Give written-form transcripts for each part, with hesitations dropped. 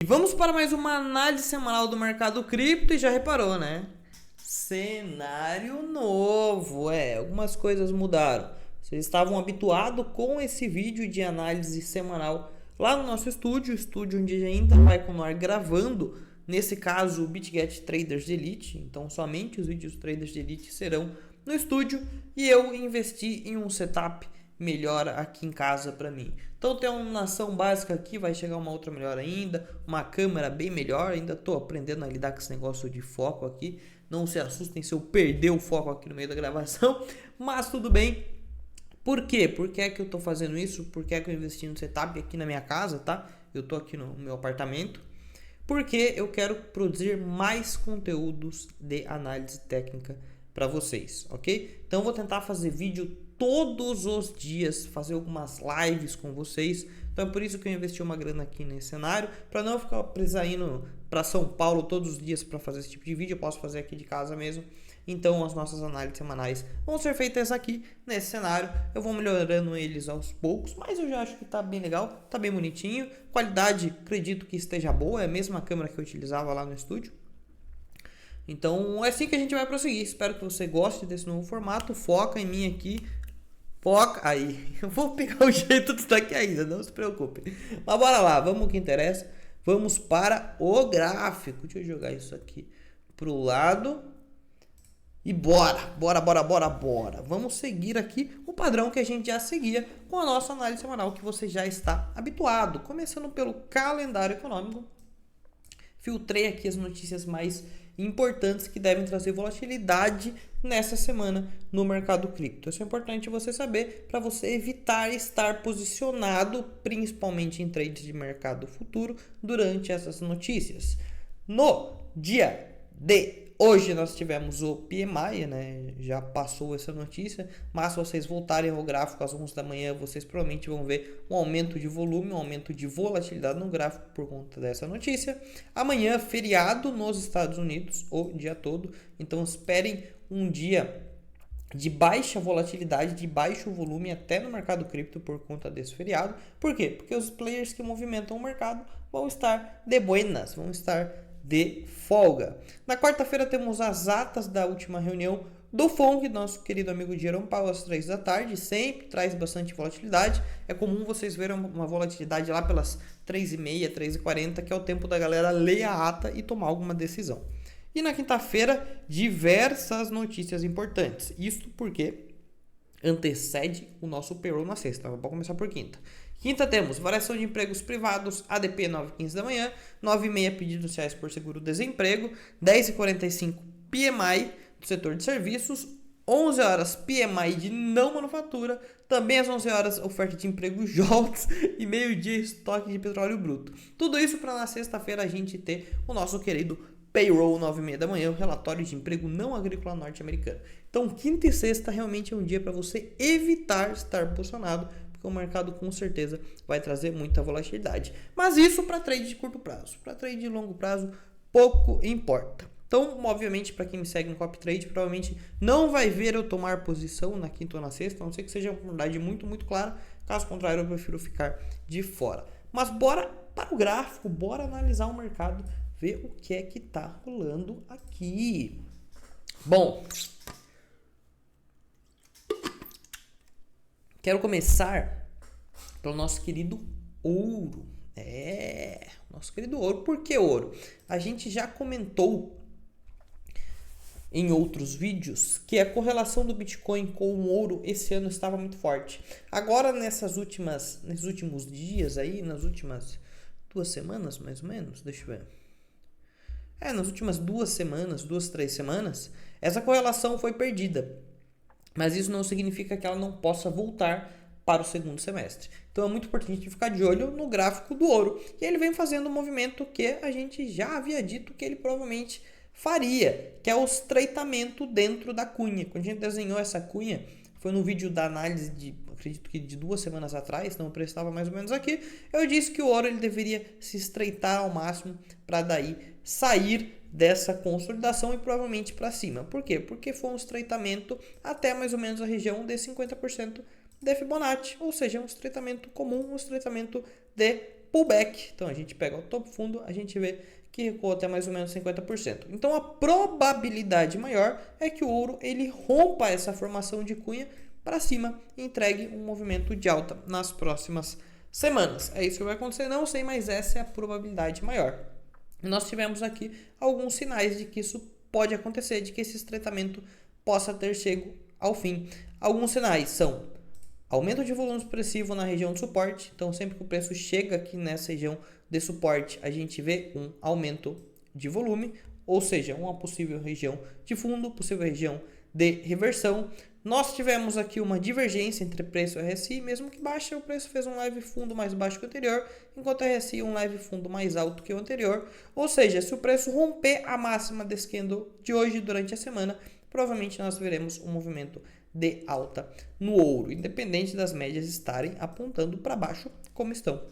E vamos para mais uma análise semanal do mercado cripto e já reparou, né? Cenário novo, algumas coisas mudaram. Vocês estavam habituados com esse vídeo de análise semanal lá no nosso estúdio onde ainda vai continuar gravando, nesse caso o BitGet Traders de Elite, então somente os vídeos Traders de Elite serão no estúdio e eu investi em um setup melhor aqui em casa para mim. Então tem uma iluminação básica aqui, vai chegar uma outra melhor ainda, uma câmera bem melhor, ainda estou aprendendo a lidar com esse negócio de foco aqui, não se assustem se eu perder o foco aqui no meio da gravação, mas tudo bem. Por quê? Por que é que eu estou fazendo isso? Por que é que eu investi no setup aqui na minha casa, tá? Eu estou aqui no meu apartamento, porque eu quero produzir mais conteúdos de análise técnica para vocês, ok? Então eu vou tentar fazer vídeo todos os dias, fazer algumas lives com vocês. Então é por isso que eu investi uma grana aqui nesse cenário, para não ficar precisar indo para São Paulo todos os dias para fazer esse tipo de vídeo. Eu posso fazer aqui de casa mesmo. Então as nossas análises semanais vão ser feitas aqui nesse cenário. Eu vou melhorando eles aos poucos, mas eu já acho que tá bem legal, tá bem bonitinho. Qualidade, acredito que esteja boa, é a mesma câmera que eu utilizava lá no estúdio. Então é assim que a gente vai prosseguir. Espero que você goste desse novo formato. Foca em mim aqui. Foca aí. Eu vou pegar o jeito disso daqui ainda, não se preocupe. Mas bora lá, vamos ao que interessa. Vamos para o gráfico. Deixa eu jogar isso aqui pro lado. E bora. Vamos seguir aqui o padrão que a gente já seguia com a nossa análise semanal, que você já está habituado. Começando pelo calendário econômico. Filtrei aqui as notícias mais importantes que devem trazer volatilidade nessa semana no mercado cripto. Isso é importante você saber para você evitar estar posicionado, principalmente em trades de mercado futuro, durante essas notícias. No dia de hoje nós tivemos o PMI, né? Já passou essa notícia, mas se vocês voltarem ao gráfico às 11 da manhã, vocês provavelmente vão ver um aumento de volume, um aumento de volatilidade no gráfico por conta dessa notícia. Amanhã, feriado nos Estados Unidos, o dia todo, então esperem um dia de baixa volatilidade, de baixo volume até no mercado cripto por conta desse feriado. Por quê? Porque os players que movimentam o mercado vão estar de buenas, vão estar de folga. Na quarta-feira temos as atas da última reunião do FONC, nosso querido amigo Jerome Powell, às 3 da tarde, sempre traz bastante volatilidade. É comum vocês verem uma volatilidade lá pelas 3h30, 3h40, que é o tempo da galera ler a ata e tomar alguma decisão. E na quinta-feira, diversas notícias importantes. Isto porque antecede o nosso payroll na sexta. Vamos começar por quinta. Quinta temos variação de empregos privados, ADP 9h15 da manhã, 9h30 pedidos reais por seguro-desemprego, 10h45 PMI do setor de serviços, 11 horas PMI de não manufatura, também às 11 horas oferta de emprego JOLTS e meio-dia estoque de petróleo bruto. Tudo isso para na sexta-feira a gente ter o nosso querido payroll 9h30 da manhã, o relatório de emprego não agrícola norte-americano. Então quinta e sexta realmente é um dia para você evitar estar posicionado, o mercado com certeza vai trazer muita volatilidade. Mas isso para trade de curto prazo. Para trade de longo prazo, pouco importa. Então, obviamente, para quem me segue no Copy Trade, provavelmente não vai ver eu tomar posição na quinta ou na sexta, a não ser que seja uma oportunidade muito, muito clara. Caso contrário, eu prefiro ficar de fora. Mas bora para o gráfico, bora analisar o mercado, ver o que é que está rolando aqui. Bom, quero começar pelo nosso querido ouro. Nosso querido ouro. Por que ouro? A gente já comentou em outros vídeos que a correlação do Bitcoin com o ouro esse ano estava muito forte. Agora, nesses últimos dias aí, nas últimas 2 semanas, mais ou menos, deixa eu ver. Nas últimas 3 semanas, essa correlação foi perdida. Mas isso não significa que ela não possa voltar para o segundo semestre. Então é muito importante ficar de olho no gráfico do ouro. E ele vem fazendo um movimento que a gente já havia dito que ele provavelmente faria, que é o estreitamento dentro da cunha. Quando a gente desenhou essa cunha, foi no vídeo da análise acredito que de 2 semanas atrás, então o preço estava mais ou menos aqui, eu disse que o ouro ele deveria se estreitar ao máximo para daí sair dessa consolidação e provavelmente para cima. Por quê? Porque foi um estreitamento até mais ou menos a região de 50% de Fibonacci, ou seja, um estreitamento comum, um estreitamento de pullback. Então a gente pega o topo fundo, a gente vê que recuou até mais ou menos 50%. Então a probabilidade maior é que o ouro ele rompa essa formação de cunha para cima e entregue um movimento de alta nas próximas semanas. É isso que vai acontecer? Não sei, mas essa é a probabilidade maior. Nós tivemos aqui alguns sinais de que isso pode acontecer, de que esse estreitamento possa ter chego ao fim. Alguns sinais são aumento de volume expressivo na região de suporte. Então, sempre que o preço chega aqui nessa região de suporte, a gente vê um aumento de volume, ou seja, uma possível região de fundo, possível região de reversão. Nós tivemos aqui uma divergência entre preço e RSI, mesmo que baixa, o preço fez um leve fundo mais baixo que o anterior, enquanto o RSI um leve fundo mais alto que o anterior. Ou seja, se o preço romper a máxima desse candle de hoje durante a semana, provavelmente nós veremos um movimento de alta no ouro, independente das médias estarem apontando para baixo como estão.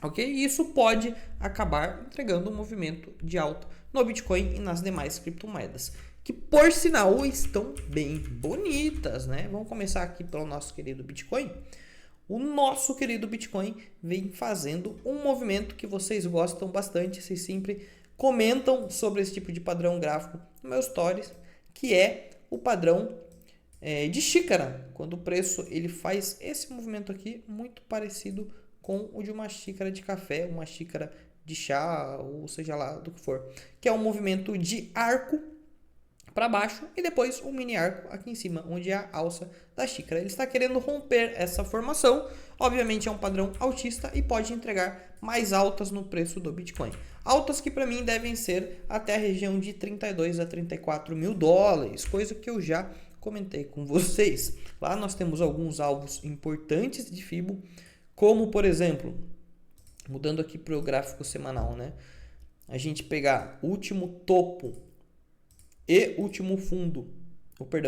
Ok? E isso pode acabar entregando um movimento de alta no Bitcoin e nas demais criptomoedas, que por sinal estão bem bonitas, né? Vamos começar aqui pelo nosso querido Bitcoin. O nosso querido Bitcoin vem fazendo um movimento que vocês gostam bastante, vocês sempre comentam sobre esse tipo de padrão gráfico no meus stories, que é o padrão de xícara, quando o preço ele faz esse movimento aqui muito parecido com o de uma xícara de café, uma xícara de chá, ou seja lá do que for, que é um movimento de arco para baixo e depois um mini arco aqui em cima, onde é a alça da xícara. Ele está querendo romper essa formação, obviamente é um padrão altista e pode entregar mais altas no preço do Bitcoin. Altas que para mim devem ser até a região de 32 a 34 mil dólares, coisa que eu já comentei com vocês. Lá nós temos alguns alvos importantes de FIBO, como por exemplo, mudando aqui para o gráfico semanal, né? A gente pegar o último topo e último fundo,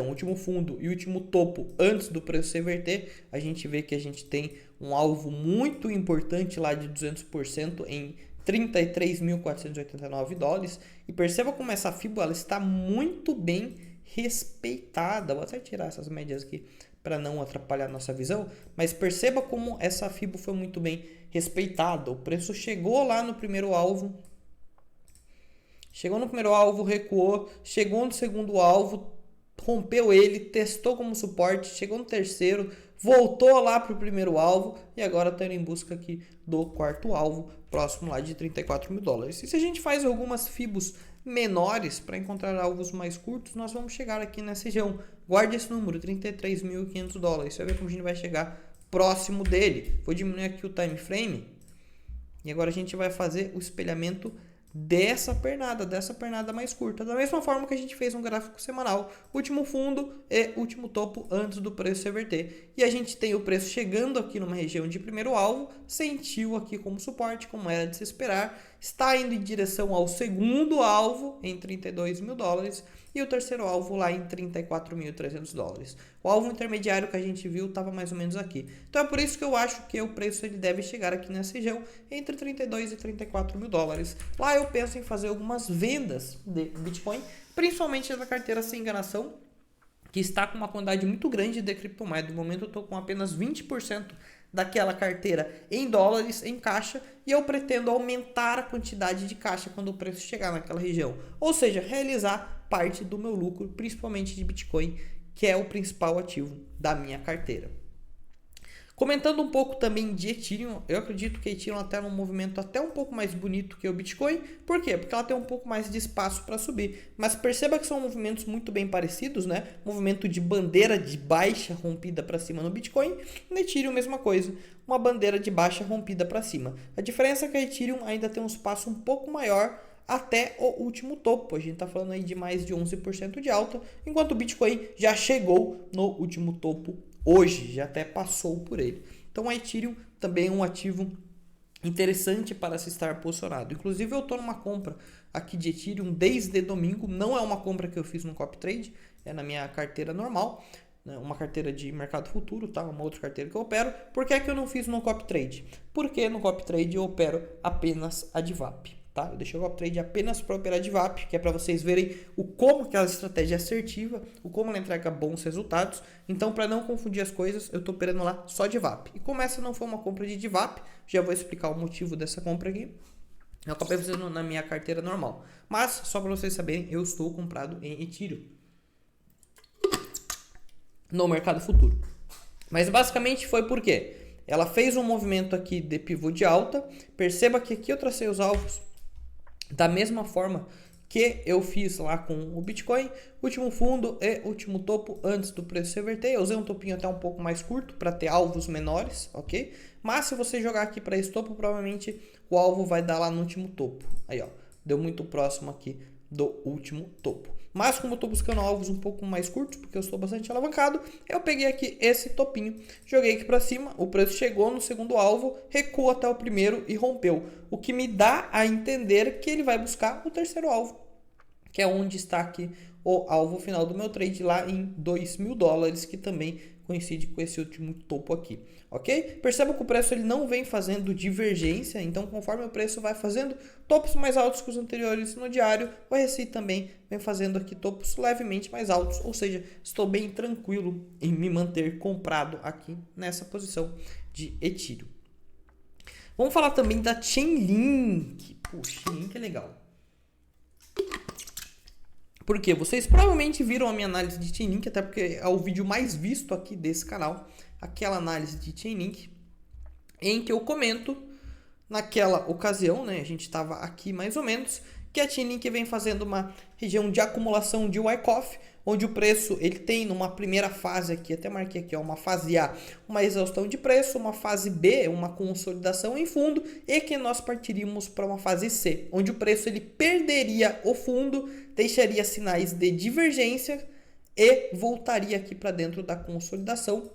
último fundo e último topo antes do preço se reverter, a gente vê que a gente tem um alvo muito importante lá de 200% em 33.489 dólares. E perceba como essa FIBO ela está muito bem respeitada. Vou até tirar essas médias aqui para não atrapalhar a nossa visão, mas perceba como essa FIBO foi muito bem respeitada. O preço chegou lá no primeiro alvo, recuou, chegou no segundo alvo, rompeu ele, testou como suporte, chegou no terceiro, voltou lá para o primeiro alvo e agora está indo em busca aqui do quarto alvo, próximo lá de 34 mil dólares. E se a gente faz algumas FIBOs menores para encontrar alvos mais curtos, nós vamos chegar aqui nessa região. Guarde esse número, 33.500 dólares. Você vai ver como a gente vai chegar próximo dele. Vou diminuir aqui o time frame e agora a gente vai fazer o espelhamento dessa pernada mais curta, da mesma forma que a gente fez um gráfico semanal, último fundo e último topo antes do preço reverter, e a gente tem o preço chegando aqui numa região de primeiro alvo, sentiu aqui como suporte, como era de se esperar, está indo em direção ao segundo alvo em 32 mil dólares e o terceiro alvo lá em 34.300 dólares. O alvo intermediário que a gente viu estava mais ou menos aqui. Então é por isso que eu acho que o preço ele deve chegar aqui nessa região entre 32 e 34 mil dólares. Lá eu penso em fazer algumas vendas de Bitcoin, principalmente da carteira sem enganação, que está com uma quantidade muito grande de criptomoeda. No momento eu estou com apenas 20% daquela carteira em dólares, em caixa, e eu pretendo aumentar a quantidade de caixa quando o preço chegar naquela região. Ou seja, realizar parte do meu lucro, principalmente de Bitcoin, que é o principal ativo da minha carteira. Comentando um pouco também de Ethereum, eu acredito que Ethereum até num movimento até um pouco mais bonito que o Bitcoin. Por quê? Porque ela tem um pouco mais de espaço para subir. Mas perceba que são movimentos muito bem parecidos, né? Movimento de bandeira de baixa rompida para cima no Bitcoin. No Ethereum, mesma coisa. Uma bandeira de baixa rompida para cima. A diferença é que a Ethereum ainda tem um espaço um pouco maior até o último topo. A gente está falando aí de mais de 11% de alta, enquanto o Bitcoin já chegou no último topo hoje, já até passou por ele. Então a Ethereum também é um ativo interessante para se estar posicionado. Inclusive eu estou numa compra aqui de Ethereum desde domingo, não é uma compra que eu fiz no Copy Trade, é na minha carteira normal, uma carteira de mercado futuro, tá? Uma outra carteira que eu opero. Por que é que eu não fiz no Copy Trade? Porque no Copy Trade eu opero apenas a DVAP. tá? Eu deixei o Golpe Trade apenas para operar de VAP, que é para vocês verem como aquela estratégia é assertiva, como ela entrega bons resultados. Então, para não confundir as coisas, eu estou operando lá só de VAP. E como essa não foi uma compra de VAP, já vou explicar o motivo dessa compra aqui. Eu acabei fazendo na minha carteira normal. Mas, só para vocês saberem, eu estou comprado em Ethereum no mercado futuro. Mas basicamente foi porque ela fez um movimento aqui de pivô de alta. Perceba que aqui eu tracei os alvos da mesma forma que eu fiz lá com o Bitcoin. Último fundo e último topo antes do preço reverter. Eu usei um topinho até um pouco mais curto para ter alvos menores, ok? Mas se você jogar aqui para esse topo, provavelmente o alvo vai dar lá no último topo. Aí, ó, deu muito próximo aqui do último topo. Mas como eu estou buscando alvos um pouco mais curtos, porque eu estou bastante alavancado, eu peguei aqui esse topinho, joguei aqui para cima, o preço chegou no segundo alvo, recuou até o primeiro e rompeu. O que me dá a entender que ele vai buscar o terceiro alvo, que é onde está aqui o alvo final do meu trade lá em $2.000, que também coincide com esse último topo aqui, ok? Perceba que o preço ele não vem fazendo divergência, então conforme o preço vai fazendo topos mais altos que os anteriores no diário, o RSI também vem fazendo aqui topos levemente mais altos, ou seja, estou bem tranquilo em me manter comprado aqui nessa posição de Ethereum. Vamos falar também da Chainlink. Puxa, Chainlink é legal. Porque vocês provavelmente viram a minha análise de Chainlink, até porque é o vídeo mais visto aqui desse canal, aquela análise de Chainlink, em que eu comento, naquela ocasião, né, a gente estava aqui mais ou menos, que a Chainlink vem fazendo uma região de acumulação de Wyckoff, onde o preço ele tem numa primeira fase aqui, até marquei aqui, ó, uma fase A, uma exaustão de preço, uma fase B, uma consolidação em fundo, e que nós partiríamos para uma fase C, onde o preço ele perderia o fundo, deixaria sinais de divergência e voltaria aqui para dentro da consolidação,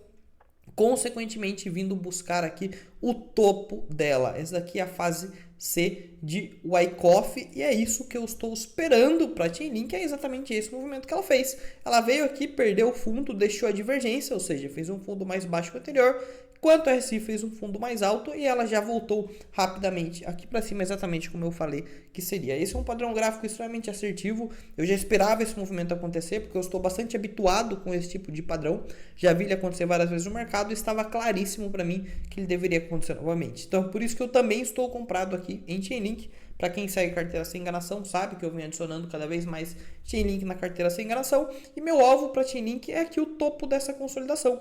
consequentemente vindo buscar aqui o topo dela. Essa daqui é a fase C de Wyckoff e é isso que eu estou esperando para a Chainlink, é exatamente esse movimento que ela fez. Ela veio aqui, perdeu o fundo, deixou a divergência, ou seja, fez um fundo mais baixo que o anterior, enquanto a RSI fez um fundo mais alto e ela já voltou rapidamente aqui para cima, exatamente como eu falei que seria. Esse é um padrão gráfico extremamente assertivo, eu já esperava esse movimento acontecer, porque eu estou bastante habituado com esse tipo de padrão, já vi ele acontecer várias vezes no mercado e estava claríssimo para mim que ele deveria acontecer novamente. Então, por isso que eu também estou comprado aqui em Chainlink. Para quem segue carteira sem enganação, sabe que eu venho adicionando cada vez mais Chainlink na carteira sem enganação, e meu alvo para Chainlink é aqui o topo dessa consolidação.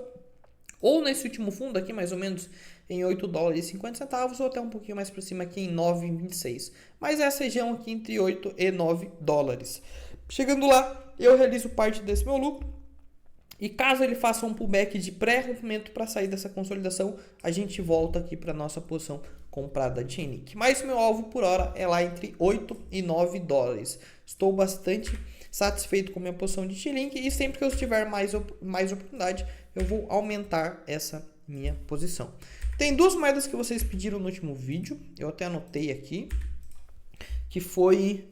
Ou nesse último fundo aqui, mais ou menos em $8,50, ou até um pouquinho mais para cima aqui em 9,26. Mas essa região aqui entre 8 e 9 dólares. Chegando lá, eu realizo parte desse meu lucro. E caso ele faça um pullback de pré-rompimento para sair dessa consolidação, a gente volta aqui para nossa posição comprada de Chainlink. Mas meu alvo por hora é lá entre 8 e 9 dólares. Estou bastante satisfeito com minha posição de Chainlink e sempre que eu tiver mais oportunidade, eu vou aumentar essa minha posição. Tem duas moedas que vocês pediram no último vídeo, eu até anotei aqui, que foi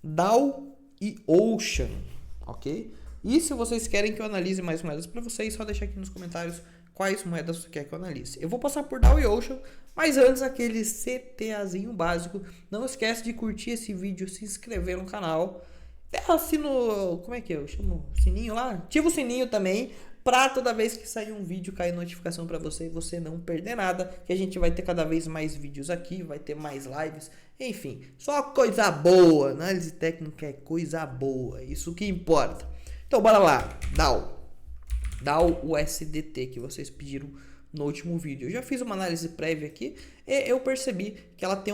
DAO e Ocean, ok? E se vocês querem que eu analise mais moedas para vocês, só deixa aqui nos comentários quais moedas você quer que eu analise. Eu vou passar por DAO e Ocean, mas antes aquele CTAzinho básico. Não esquece de curtir esse vídeo, se inscrever no canal. Assina, como é que eu chamo? Sininho lá? Ativa o sininho também, para toda vez que sair um vídeo cair notificação para você e você não perder nada, que a gente vai ter cada vez mais vídeos aqui, vai ter mais lives, enfim, só coisa boa, análise técnica é coisa boa, isso que importa. Então bora lá, DAO USDT que vocês pediram no último vídeo. Eu já fiz uma análise prévia aqui e eu percebi que ela tem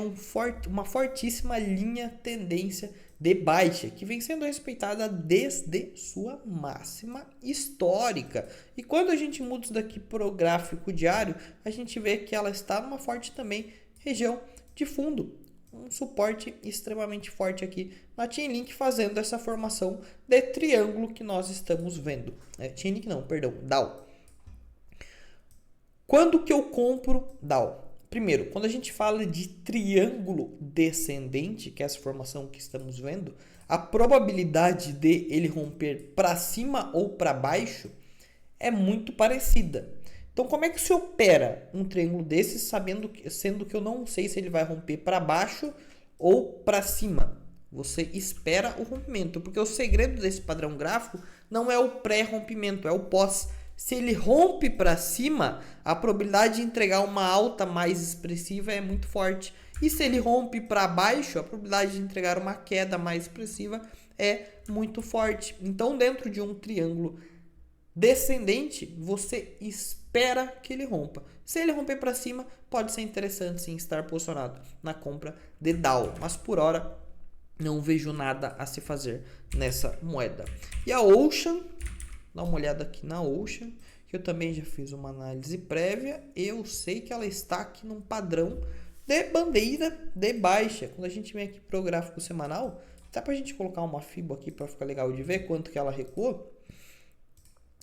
uma fortíssima linha tendência de baixa, que vem sendo respeitada desde sua máxima histórica. E quando a gente muda isso daqui para o gráfico diário, a gente vê que ela está numa forte também região de fundo. Um suporte extremamente forte aqui na Chainlink, fazendo essa formação de triângulo que nós estamos vendo. Chainlink não, perdão, DAO. Quando que eu compro DAO? Primeiro, quando a gente fala de triângulo descendente, que é essa formação que estamos vendo, a probabilidade de ele romper para cima ou para baixo é muito parecida. Então, como é que se opera um triângulo desses, sendo que eu não sei se ele vai romper para baixo ou para cima. Você espera o rompimento, porque o segredo desse padrão gráfico não é o pré-rompimento, é o pós. Se ele rompe para cima, a probabilidade de entregar uma alta mais expressiva é muito forte. E se ele rompe para baixo, a probabilidade de entregar uma queda mais expressiva é muito forte. Então, dentro de um triângulo descendente, você espera que ele rompa. Se ele romper para cima, pode ser interessante sim estar posicionado na compra de Dow, mas por hora não vejo nada a se fazer nessa moeda. E a Ocean, dá uma olhada aqui na Ocean, que eu também já fiz uma análise prévia. Eu sei que ela está aqui num padrão de bandeira de baixa. Quando a gente vem aqui para o gráfico semanal, dá para a gente colocar uma FIBO aqui para ficar legal de ver quanto que ela recuou.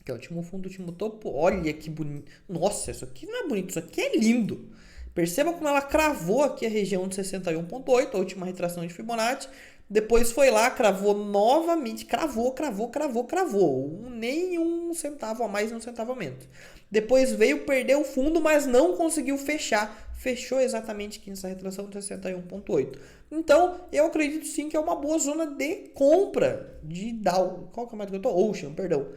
Que é o último fundo, último topo. Olha que bonito. Nossa, isso aqui não é bonito, isso aqui é lindo. Perceba como ela cravou aqui a região de 61,8, a última retração de Fibonacci. Depois foi lá, cravou novamente. Cravou. Nem um centavo a mais, nem um centavo a menos. Depois veio perder o fundo, mas não conseguiu fechar. Fechou exatamente aqui nessa retração de 61,8. Então, eu acredito sim que é uma boa zona de compra de Dow. Qual que é mais que eu tô? Ocean, perdão.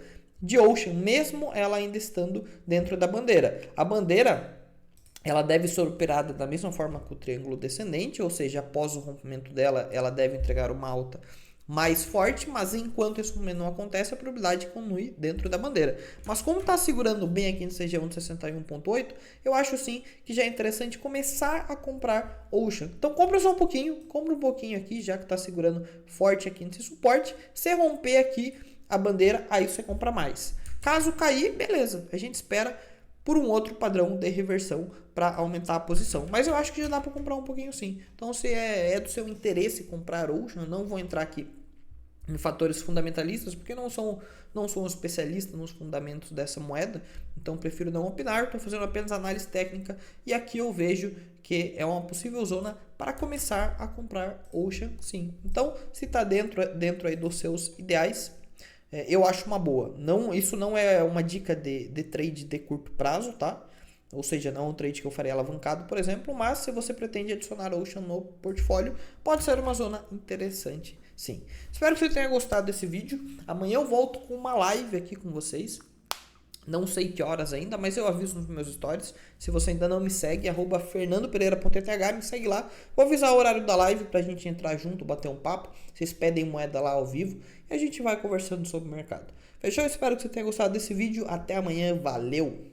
De Ocean, mesmo ela ainda estando dentro da bandeira. A bandeira, ela deve ser operada da mesma forma que o triângulo descendente, ou seja, após o rompimento dela, ela deve entregar uma alta mais forte, mas enquanto esse rompimento não acontece, a probabilidade continue dentro da bandeira. Mas como está segurando bem aqui nessa região de 61,8, eu acho sim que já é interessante começar a comprar Ocean. Então compra só um pouquinho, compra um pouquinho aqui, já que está segurando forte aqui nesse suporte. Se romper aqui a bandeira, aí você compra mais. Caso cair, beleza, a gente espera por um outro padrão de reversão para aumentar a posição. Mas eu acho que já dá para comprar um pouquinho sim. Então, se é do seu interesse comprar Ocean, eu não vou entrar aqui em fatores fundamentalistas, porque não sou um especialista nos fundamentos dessa moeda, então prefiro não opinar, estou fazendo apenas análise técnica, e aqui eu vejo que é uma possível zona para começar a comprar Ocean sim. Então, se está dentro aí dos seus ideais, eu acho uma boa. Isso não é uma dica de trade de curto prazo, tá? Ou seja, não é um trade que eu farei alavancado, por exemplo, mas se você pretende adicionar Ocean no portfólio, pode ser uma zona interessante, sim. Espero que você tenha gostado desse vídeo. Amanhã eu volto com uma live aqui com vocês. Não sei que horas ainda, mas eu aviso nos meus stories. Se você ainda não me segue, @fernandopereira.eth, me segue lá. Vou avisar o horário da live pra gente entrar junto, bater um papo. Vocês pedem moeda lá ao vivo e a gente vai conversando sobre o mercado. Fechou? Espero que você tenha gostado desse vídeo. Até amanhã. Valeu!